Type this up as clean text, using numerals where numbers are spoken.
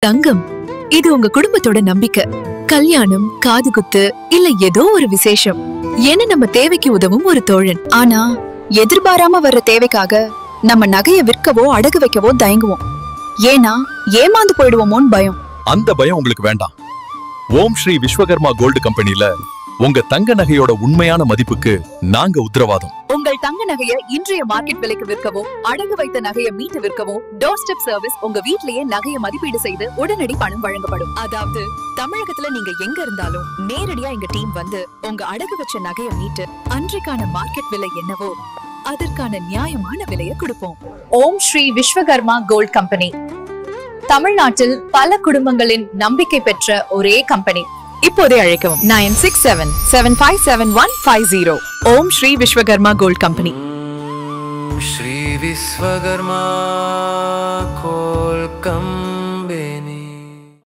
தங்கம், இது உங்க குடும்பத்தோட நம்பிக்கை. கல்யாணம், காதுகுத்து இல்ல ஏதோ ஒரு விசேஷம் என்ன நம்ம தேவைக்கு உதவும் ஒரு தோழன். ஆனா எதிர்பாராம வர்ற தேவைக்காக நம்ம நகைய விற்கவோ அடகு வைக்கவோ தயங்குவோம். ஏன்னா ஏமாந்து போயிடுவோமோன்னு பயம். அந்த பயம் உங்களுக்கு வேண்டாம். ஓம் ஸ்ரீ விஸ்வகர்மா கோல்டு கம்பெனில உங்க தங்க நகையோட உண்மையான மதிப்புக்கு நாங்க உத்தரவாதம். உங்கள் தங்க நகைய இன்றைய மார்க்கெட் விலைக்கு விற்கவோ அடகு வைத்த நகைய மீட்டு விற்கவோ டோர் ஸ்டெப் சர்வீஸ் உங்க வீட்லயே நகைய மதிப்பீடு செய்து உடனடி பணம் வழங்கப்படும். அதாவது தமிழகத்துல நீங்க எங்க இருந்தாலும் நேரடியா எங்க டீம் வந்து உங்க அடகு வச்ச நகைய மீட்டு அன்றைக்கான மார்க்கெட் விலை என்னவோ அதற்கான நியாயமான விலையை கொடுப்போம். ஓம் ஸ்ரீ விஸ்வகர்மா கோல்ட் கம்பெனி தமிழ்நாட்டில் பல குடும்பங்களின் நம்பிக்கை பெற்ற ஒரே கம்பெனி. இப்போதே அழைக்கவும் 9677575150. Om Shri Vishwakarma gold company. Shri Vishwakarma gold company.